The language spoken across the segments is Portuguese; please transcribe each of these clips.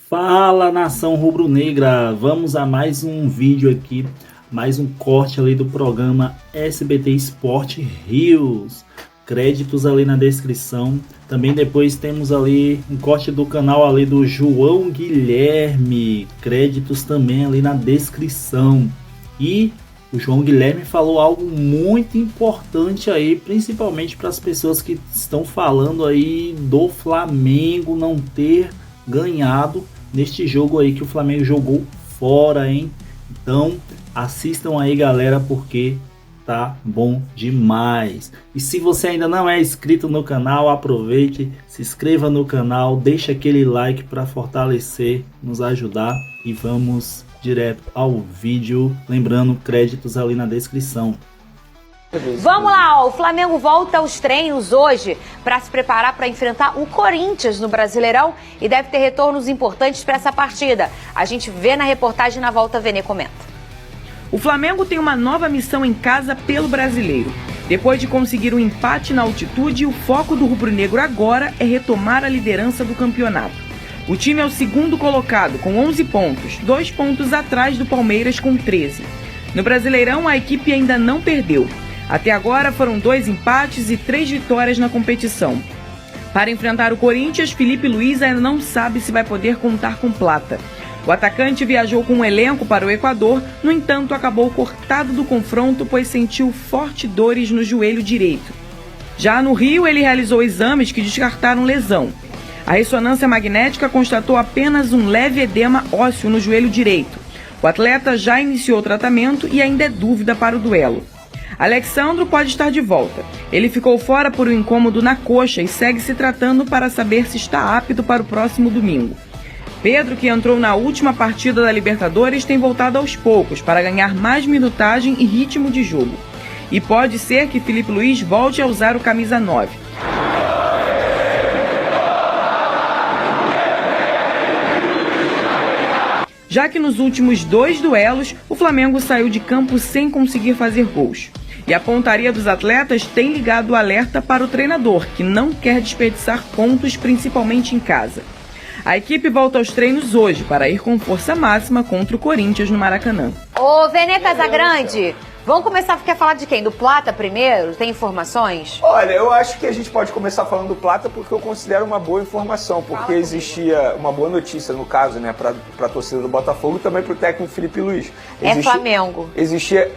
Fala, nação rubro-negra, vamos a mais um vídeo aqui, mais um corte ali do programa SBT Sport Rios, créditos ali na descrição. Também depois temos ali um corte do canal ali do João Guilherme, créditos também ali na descrição. E o João Guilherme falou algo muito importante aí, principalmente para as pessoas que estão falando aí do Flamengo não ter ganhado neste jogo aí que o Flamengo jogou fora, hein? Então assistam aí, galera, porque tá bom demais. E se você ainda não é inscrito no canal, aproveite, se inscreva no canal, deixa aquele like para fortalecer, nos ajudar e vamos direto ao vídeo. Lembrando, créditos ali na descrição. Vamos lá, ó. O Flamengo volta aos treinos hoje para se preparar para enfrentar o Corinthians no Brasileirão e deve ter retornos importantes para essa partida. A gente vê na reportagem na volta. Vene comenta. O Flamengo tem uma nova missão em casa pelo Brasileiro. Depois de conseguir um empate na altitude, o foco do rubro-negro agora é retomar a liderança do campeonato. O time é o segundo colocado com 11 pontos, 2 pontos atrás do Palmeiras com 13. No Brasileirão, a equipe ainda não perdeu. Até agora foram 2 empates e 3 vitórias na competição. Para enfrentar o Corinthians, Felipe Luiz ainda não sabe se vai poder contar com Plata. O atacante viajou com um elenco para o Equador, no entanto acabou cortado do confronto pois sentiu fortes dores no joelho direito. Já no Rio, ele realizou exames que descartaram lesão. A ressonância magnética constatou apenas um leve edema ósseo no joelho direito. O atleta já iniciou o tratamento e ainda é dúvida para o duelo. Alexandro pode estar de volta. Ele ficou fora por um incômodo na coxa e segue se tratando para saber se está apto para o próximo domingo. Pedro, que entrou na última partida da Libertadores, tem voltado aos poucos para ganhar mais minutagem e ritmo de jogo. E pode ser que Felipe Luiz volte a usar o camisa 9. Já que nos últimos 2 duelos, o Flamengo saiu de campo sem conseguir fazer gols. E a pontaria dos atletas tem ligado o alerta para o treinador, que não quer desperdiçar pontos, principalmente em casa. A equipe volta aos treinos hoje para ir com força máxima contra o Corinthians no Maracanã. Ô, Vene Casagrande, vamos começar a falar de quem? Do Plata primeiro? Tem informações? Olha, eu acho que a gente pode começar falando do Plata porque eu considero uma boa informação, porque existia uma boa notícia, no caso, né, para a torcida do Botafogo e também para o técnico Felipe Luiz. Flamengo. Existia...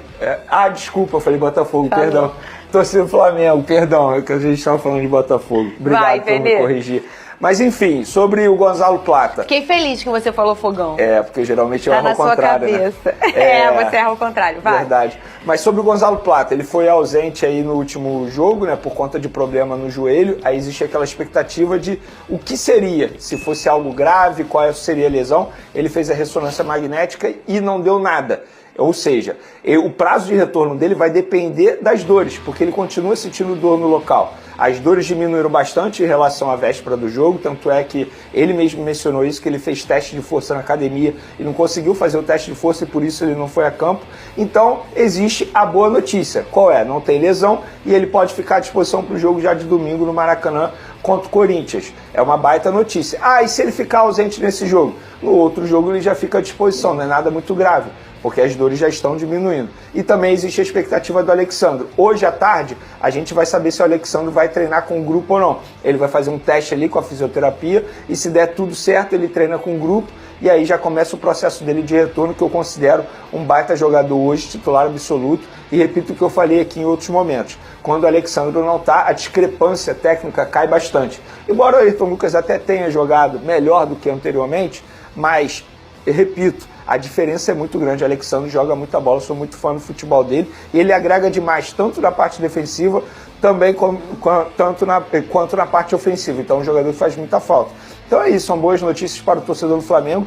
desculpa, eu falei Botafogo, perdão. Torcida do Flamengo, perdão, é que a gente estava falando de Botafogo. Obrigado por me corrigir. Mas enfim, sobre o Gonzalo Plata. Fiquei feliz que você falou fogão. Porque geralmente eu erro ao contrário, né? Tá na sua cabeça. Você erra ao contrário, vai. Verdade. Mas sobre o Gonzalo Plata, ele foi ausente aí no último jogo, né, por conta de problema no joelho. Aí existe aquela expectativa de o que seria, se fosse algo grave, qual seria a lesão. Ele fez a ressonância magnética e não deu nada. Ou seja, o prazo de retorno dele vai depender das dores, porque ele continua sentindo dor no local. As dores diminuíram bastante em relação à véspera do jogo, tanto é que ele mesmo mencionou isso, que ele fez teste de força na academia e não conseguiu fazer o teste de força e por isso ele não foi a campo. Então, existe a boa notícia. Qual é? Não tem lesão e ele pode ficar à disposição para o jogo já de domingo no Maracanã contra o Corinthians. É uma baita notícia. E se ele ficar ausente nesse jogo? No outro jogo ele já fica à disposição, não é nada muito grave, porque as dores já estão diminuindo. E também existe a expectativa do Alexandro. Hoje à tarde, a gente vai saber se o Alexandro vai treinar com o grupo ou não. Ele vai fazer um teste ali com a fisioterapia e se der tudo certo, ele treina com o grupo e aí já começa o processo dele de retorno, que eu considero um baita jogador hoje, titular absoluto. E repito o que eu falei aqui em outros momentos. Quando o Alexandro não está, a discrepância técnica cai bastante. Embora o Ayrton Lucas até tenha jogado melhor do que anteriormente, mas, eu repito, a diferença é muito grande. O Alexandre joga muita bola, sou muito fã do futebol dele. E ele agrega demais, tanto na parte defensiva, também quanto na parte ofensiva. Então, um jogador que faz muita falta. Então é isso, são boas notícias para o torcedor do Flamengo.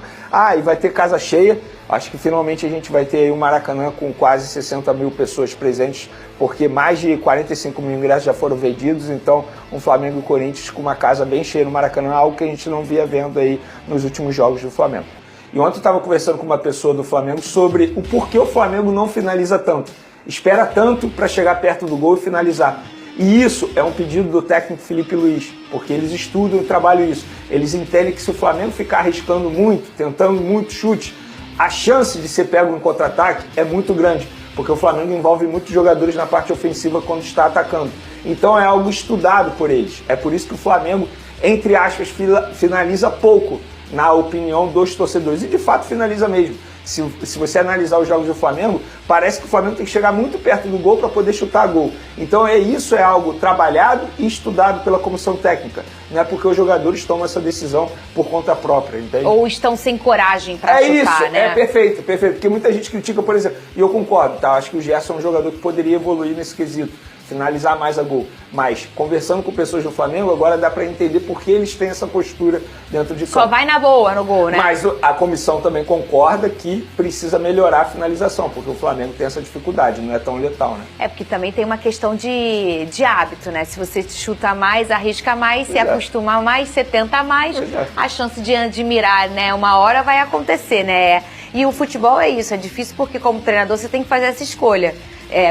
E vai ter casa cheia. Acho que finalmente a gente vai ter aí um Maracanã com quase 60 mil pessoas presentes, porque mais de 45 mil ingressos já foram vendidos. Então, um Flamengo e Corinthians com uma casa bem cheia no Maracanã, algo que a gente não via vendo aí nos últimos jogos do Flamengo. E ontem eu estava conversando com uma pessoa do Flamengo sobre o porquê o Flamengo não finaliza tanto. Espera tanto para chegar perto do gol e finalizar. E isso é um pedido do técnico Felipe Luiz, porque eles estudam e trabalham isso. Eles entendem que se o Flamengo ficar arriscando muito, tentando muito chute, a chance de ser pego em contra-ataque é muito grande, porque o Flamengo envolve muitos jogadores na parte ofensiva quando está atacando. Então é algo estudado por eles. É por isso que o Flamengo, entre aspas, finaliza pouco, na opinião dos torcedores. E de fato finaliza mesmo. Se você analisar os jogos do Flamengo, parece que o Flamengo tem que chegar muito perto do gol para poder chutar gol. Então isso é algo trabalhado e estudado pela comissão técnica. Não é porque os jogadores tomam essa decisão por conta própria, entende? Ou estão sem coragem para chutar, isso, né? É perfeito. Porque muita gente critica, por exemplo, e eu concordo, tá? Acho que o Gerson é um jogador que poderia evoluir nesse quesito, finalizar mais a gol. Mas, conversando com pessoas do Flamengo, agora dá para entender por que eles têm essa postura dentro de campo. Só vai na boa no gol, né? Mas a comissão também concorda que precisa melhorar a finalização, porque o Flamengo tem essa dificuldade, não é tão letal, né? É porque também tem uma questão de hábito, né? Se você chuta mais, arrisca mais, se acostuma mais, você tenta mais, a chance de mirar, né? Uma hora vai acontecer, né? E o futebol é isso, é difícil porque como treinador você tem que fazer essa escolha.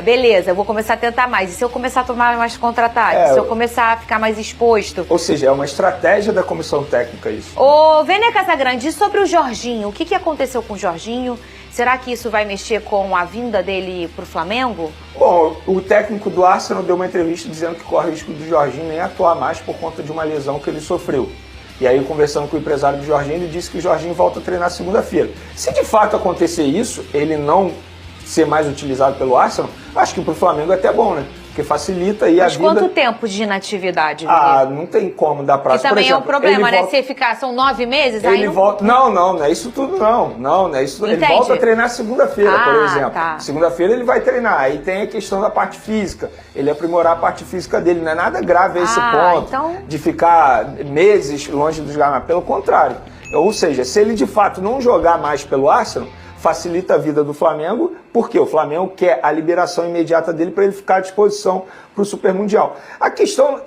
Beleza, eu vou começar a tentar mais. E se eu começar a tomar mais contra-ataque? Se eu começar a ficar mais exposto? Ou seja, é uma estratégia da comissão técnica isso. Ô, Vênia Casagrande, e sobre o Jorginho? O que aconteceu com o Jorginho? Será que isso vai mexer com a vinda dele pro Flamengo? Bom, o técnico do Arsenal deu uma entrevista dizendo que corre o risco do Jorginho nem atuar mais por conta de uma lesão que ele sofreu. E aí, conversando com o empresário do Jorginho, ele disse que o Jorginho volta a treinar segunda-feira. Se de fato acontecer isso, ele não ser mais utilizado pelo Arsenal, acho que pro Flamengo é até bom, né? Porque facilita aí a vida. Mas quanto tempo de inatividade? Não tem como dar prazo. Que também é um problema, né? Se ficar, são 9 meses, ele volta. Não é isso tudo, não é isso. Ele volta a treinar segunda-feira, por exemplo. Tá. Segunda-feira ele vai treinar. Aí tem a questão da parte física. Ele aprimorar a parte física dele. Não é nada grave a esse ponto de ficar meses longe dos gramados. Pelo contrário. Ou seja, se ele de fato não jogar mais pelo Arsenal, facilita a vida do Flamengo, porque o Flamengo quer a liberação imediata dele para ele ficar à disposição para o Super Mundial. A questão,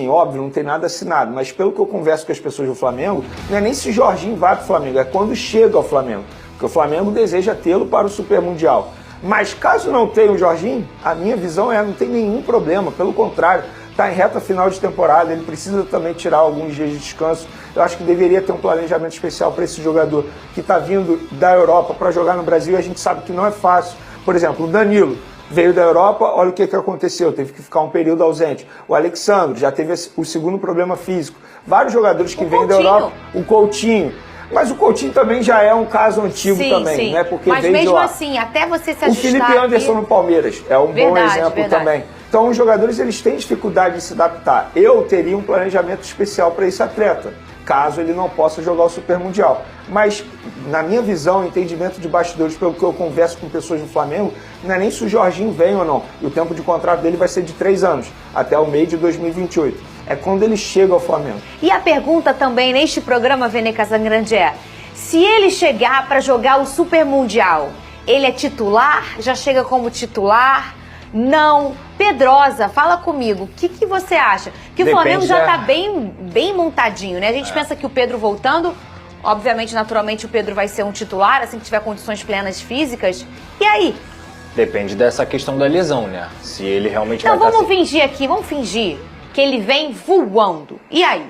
óbvio, não tem nada assinado, mas pelo que eu converso com as pessoas do Flamengo, não é nem se Jorginho vai para o Flamengo, é quando chega ao Flamengo, porque o Flamengo deseja tê-lo para o Super Mundial. Mas caso não tenha o Jorginho, a minha visão não tem nenhum problema, pelo contrário, está em reta final de temporada, ele precisa também tirar alguns dias de descanso. Eu acho que deveria ter um planejamento especial para esse jogador que está vindo da Europa para jogar no Brasil, e a gente sabe que não é fácil. Por exemplo, o Danilo veio da Europa, olha o que aconteceu, teve que ficar um período ausente. O Alexandre já teve o segundo problema físico. Vários jogadores que vêm da Europa, o Coutinho. Mas o Coutinho também já é um caso antigo também, né? Porque mas veio mesmo de lá. assim, até você se ajustar. O Felipe Anderson no Palmeiras é um bom exemplo também. Então os jogadores eles têm dificuldade de se adaptar. Eu teria um planejamento especial para esse atleta, caso ele não possa jogar o Super Mundial. Mas, na minha visão, entendimento de bastidores, pelo que eu converso com pessoas do Flamengo, não é nem se o Jorginho vem ou não. E o tempo de contrato dele vai ser de 3 anos, até o meio de 2028. É quando ele chega ao Flamengo. E a pergunta também neste programa, Vênia Casagrande, se ele chegar para jogar o Super Mundial, ele é titular? Já chega como titular? Não. Pedrosa, fala comigo, o que você acha? Que o Flamengo já está bem montadinho, né? A gente pensa que o Pedro voltando, obviamente, naturalmente, o Pedro vai ser um titular, assim que tiver condições plenas físicas. E aí? Depende dessa questão da lesão, né? Se ele realmente vai estar... Então vamos fingir que ele vem voando. E aí?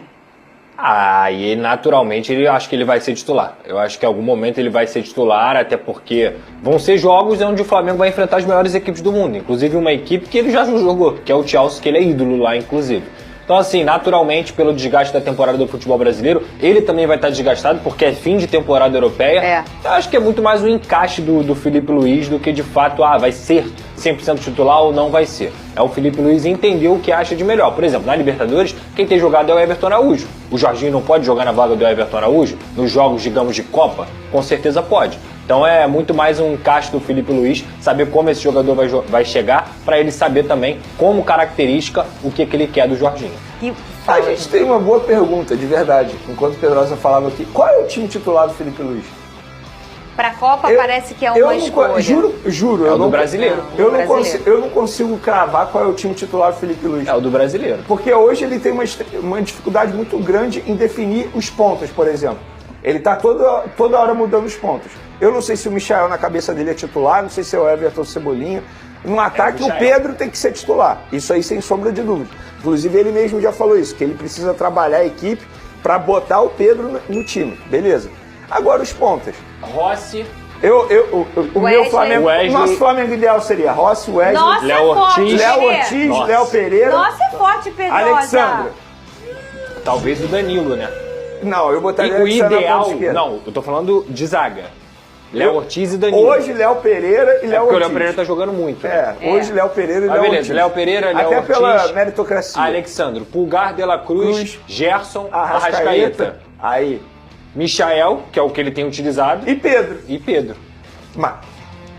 Aí, naturalmente, eu acho que ele vai ser titular. Eu acho que em algum momento ele vai ser titular, até porque vão ser jogos onde o Flamengo vai enfrentar as maiores equipes do mundo. Inclusive uma equipe que ele já jogou, que é o Chelsea, que ele é ídolo lá, inclusive. Então, assim, naturalmente, pelo desgaste da temporada do futebol brasileiro, ele também vai estar desgastado, porque é fim de temporada europeia. Eu acho que é muito mais um encaixe do Felipe Luiz do que, de fato, vai ser 100% titular ou não vai ser. É o Felipe Luiz entender o que acha de melhor. Por exemplo, na Libertadores, quem tem jogado é o Everton Araújo. O Jorginho não pode jogar na vaga do Everton Araújo? Nos jogos, digamos, de Copa? Com certeza pode. Então é muito mais um encaixe do Felipe Luiz, saber como esse jogador vai chegar, para ele saber também, como característica, o que ele quer do Jorginho. A gente tem uma boa pergunta, de verdade. Enquanto o Pedrosa falava aqui, qual é o time titular do Felipe Luiz? Para a Copa parece que é uma escolha. Juro. É o do brasileiro. Eu não consigo cravar qual é o time titular do Felipe Luiz. É o do brasileiro. Porque hoje ele tem uma dificuldade muito grande em definir os pontos, por exemplo. Ele está toda hora mudando os pontos. Eu não sei se o Michael na cabeça dele é titular, não sei se é o Everton Cebolinha. No ataque, o Pedro tem que ser titular. Isso aí, sem sombra de dúvida. Inclusive, ele mesmo já falou isso, que ele precisa trabalhar a equipe para botar o Pedro no time. Beleza. Agora, os pontas. Rossi. O meu Flamengo, o nosso Flamengo ideal seria Rossi, Wesley, Nossa, Léo Ortiz, Léo Pereira. Nossa, é forte, Pedrosa. Alexandre. Talvez o Danilo, né? Não, eu botaria E o Alexandre na ideal... ponta esquerda. Não, eu tô falando de zaga. Léo Ortiz e Danilo. Hoje, Léo Pereira e Léo Ortiz. Porque o Léo Pereira tá jogando muito. Hoje, Léo Pereira e Léo beleza, Ortiz. Léo Pereira, Léo Até Ortiz, pela meritocracia. Alexandre, Pulgar, De La Cruz, Gerson, Arrascaeta. Aí. Michael, que é o que ele tem utilizado. E Pedro. E Pedro. Mas,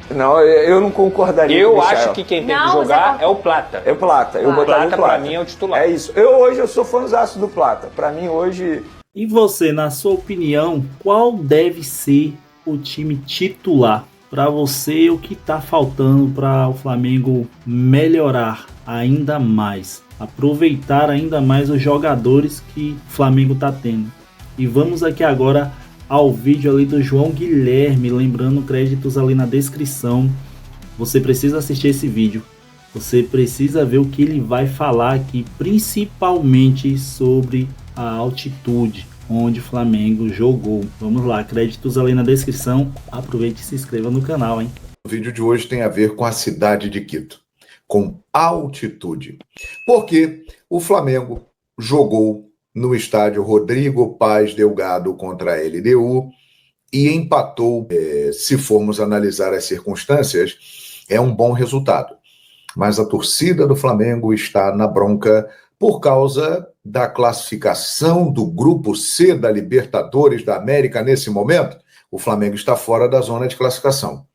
não, eu não concordaria com o Eu Michael. acho que quem tem que Não, jogar você é o Plata. É o Plata. Eu botaria o Plata, Plata. pra mim, é o titular. É isso. Hoje eu sou fãzaço do Plata. Pra mim, hoje... E você, na sua opinião, qual deve ser o time titular? Para você, o que está faltando para o Flamengo melhorar ainda mais? Aproveitar ainda mais os jogadores que o Flamengo está tendo. E vamos aqui agora ao vídeo ali do João Guilherme, lembrando créditos ali na descrição. Você precisa assistir esse vídeo. Você precisa ver o que ele vai falar aqui, principalmente sobre a altitude onde o Flamengo jogou. Vamos lá, créditos ali na descrição. Aproveite e se inscreva no canal, hein? O vídeo de hoje tem a ver com a cidade de Quito, com altitude. Porque o Flamengo jogou no estádio Rodrigo Paz Delgado contra a LDU e empatou. Se formos analisar as circunstâncias, é um bom resultado. Mas a torcida do Flamengo está na bronca por causa da classificação do Grupo C da Libertadores da América nesse momento. O Flamengo está fora da zona de classificação.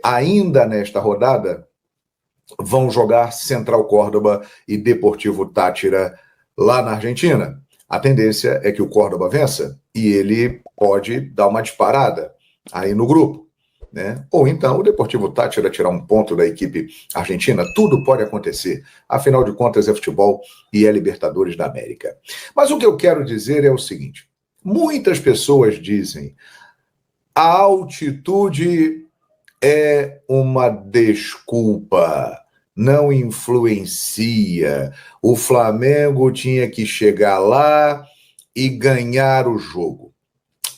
Ainda nesta rodada, vão jogar Central Córdoba e Deportivo Táchira lá na Argentina. A tendência é que o Córdoba vença e ele pode dar uma disparada aí no grupo, né? Ou então o Deportivo Táchira tirar um ponto da equipe argentina. Tudo pode acontecer. Afinal de contas, é futebol e é Libertadores da América. Mas o que eu quero dizer é o seguinte: muitas pessoas dizem a altitude é uma desculpa, não influencia. O Flamengo tinha que chegar lá e ganhar o jogo.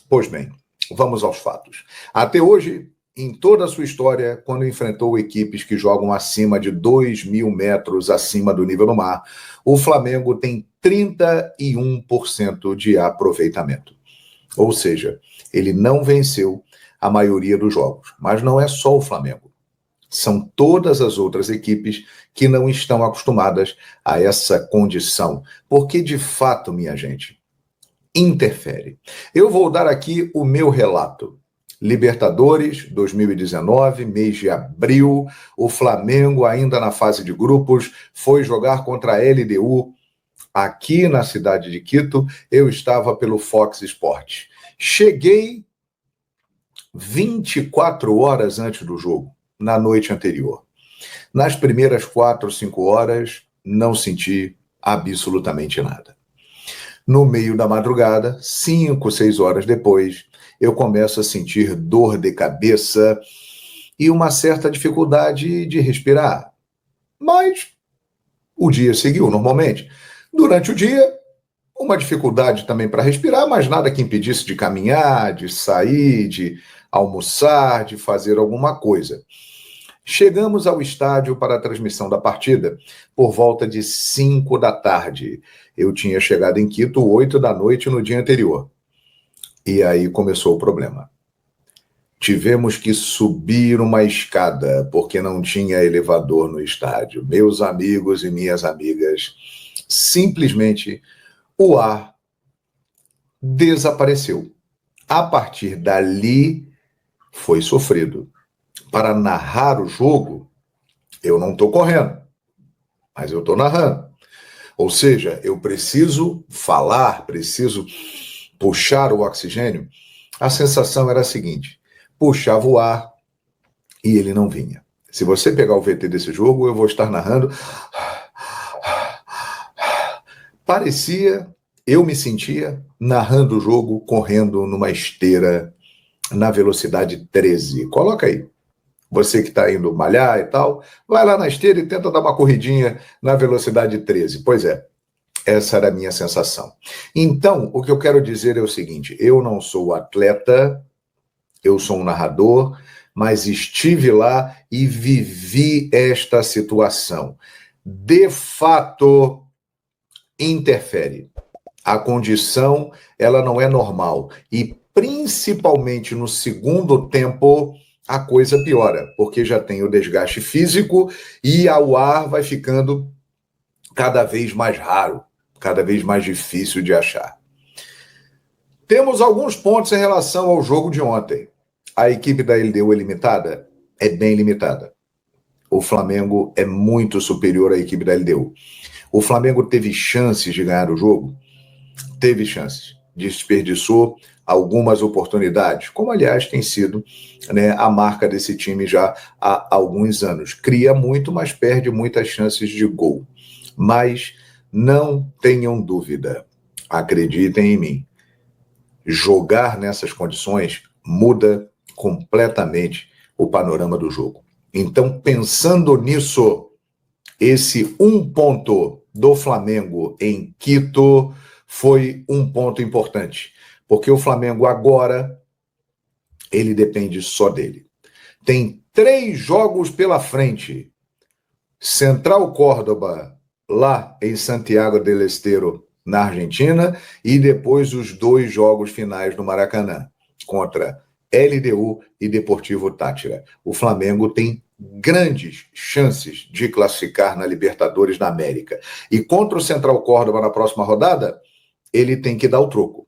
Pois bem, vamos aos fatos. Até hoje, em toda a sua história, quando enfrentou equipes que jogam acima de 2.000 metros acima do nível do mar, o Flamengo tem 31% de aproveitamento. Ou seja, ele não venceu a maioria dos jogos. Mas não é só o Flamengo. São todas as outras equipes que não estão acostumadas a essa condição. Porque, de fato, minha gente, interfere. Eu vou dar aqui o meu relato. Libertadores 2019, mês de abril, o Flamengo, ainda na fase de grupos, foi jogar contra a LDU aqui na cidade de Quito. Eu estava pelo Fox Sports. Cheguei 24 horas antes do jogo, na noite anterior. Nas primeiras 4, 5 horas, não senti absolutamente nada. No meio da madrugada, 5, 6 horas depois, eu começo a sentir dor de cabeça e uma certa dificuldade de respirar. Mas o dia seguiu normalmente. Durante o dia, uma dificuldade também para respirar, mas nada que impedisse de caminhar, de sair, de almoçar, de fazer alguma coisa. Chegamos ao estádio para a transmissão da partida por volta de 5 da tarde. Eu tinha chegado em Quito 8 da noite no dia anterior. E aí começou o problema. Tivemos que subir uma escada, porque não tinha elevador no estádio. Meus amigos e minhas amigas, simplesmente o ar desapareceu. A partir dali, foi sofrido. Para narrar o jogo, eu não estou correndo, mas eu estou narrando. Ou seja, eu preciso falar, preciso puxar o oxigênio. A sensação era a seguinte: puxava o ar e ele não vinha. Se você pegar o VT desse jogo, eu vou estar narrando. Eu me sentia narrando o jogo correndo numa esteira na velocidade 13. Coloca aí. Você que está indo malhar e tal, vai lá na esteira e tenta dar uma corridinha na velocidade 13. Pois é, essa era a minha sensação. Então, o que eu quero dizer é o seguinte, eu não sou atleta, eu sou um narrador, mas estive lá e vivi esta situação. De fato, interfere. A condição, ela não é normal. E principalmente no segundo tempo, a coisa piora, porque já tem o desgaste físico e o ar vai ficando cada vez mais raro, cada vez mais difícil de achar. Temos alguns pontos em relação ao jogo de ontem. A equipe da LDU é limitada? É bem limitada. O Flamengo é muito superior à equipe da LDU. O Flamengo teve chances de ganhar o jogo? Teve chances. Desperdiçou algumas oportunidades, como aliás tem sido, né, a marca desse time já há alguns anos. Cria muito, mas perde muitas chances de gol. Mas não tenham dúvida, acreditem em mim, jogar nessas condições muda completamente o panorama do jogo. Então, pensando nisso, esse 1 ponto do Flamengo em Quito foi um ponto importante, porque o Flamengo agora, ele depende só dele. Tem 3 jogos pela frente. Central Córdoba, lá em Santiago del Estero, na Argentina, e depois os 2 jogos finais no Maracanã, contra LDU e Deportivo Táchira. O Flamengo tem grandes chances de classificar na Libertadores da América. E contra o Central Córdoba na próxima rodada, ele tem que dar o troco.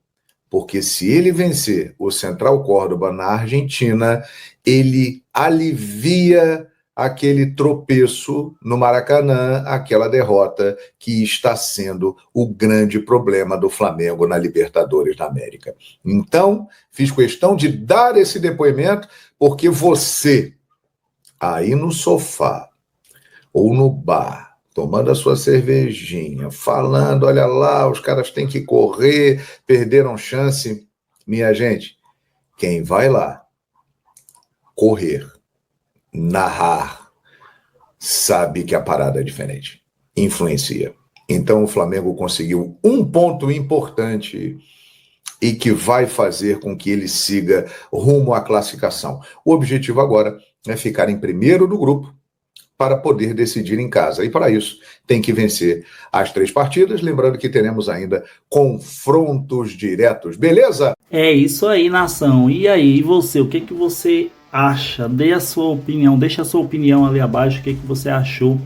Porque se ele vencer o Central Córdoba na Argentina, ele alivia aquele tropeço no Maracanã, aquela derrota que está sendo o grande problema do Flamengo na Libertadores da América. Então, fiz questão de dar esse depoimento, porque você, aí no sofá ou no bar, tomando a sua cervejinha, falando, olha lá, os caras têm que correr, perderam chance. Minha gente, quem vai lá correr, narrar, sabe que a parada é diferente, influencia. Então o Flamengo conseguiu um ponto importante e que vai fazer com que ele siga rumo à classificação. O objetivo agora é ficar em primeiro do grupo para poder decidir em casa. E para isso tem que vencer as 3 partidas, lembrando que teremos ainda confrontos diretos, beleza? É isso aí, nação. E aí, você, o que você acha? Dê a sua opinião, deixa a sua opinião ali abaixo, o que você achou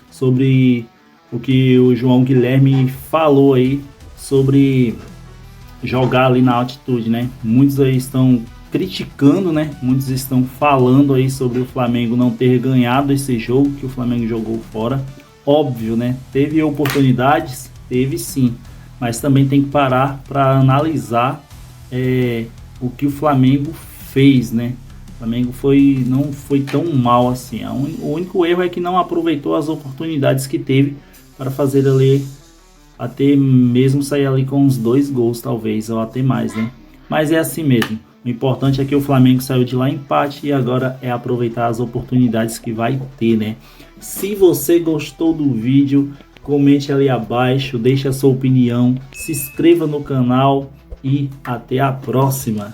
sobre o que o João Guilherme falou aí, sobre jogar ali na altitude, né? Muitos aí estão criticando, né? Muitos estão falando aí sobre o Flamengo não ter ganhado esse jogo, que o Flamengo jogou fora. Óbvio, né? Teve oportunidades? Teve sim. Mas também tem que parar para analisar o que o Flamengo fez, né? O Flamengo não foi tão mal assim. O único erro é que não aproveitou as oportunidades que teve para fazer ali, até mesmo sair ali com uns 2 gols, talvez, ou até mais, né? Mas é assim mesmo. O importante é que o Flamengo saiu de lá empate e agora é aproveitar as oportunidades que vai ter, né? Se você gostou do vídeo, comente ali abaixo, deixe a sua opinião, se inscreva no canal e até a próxima.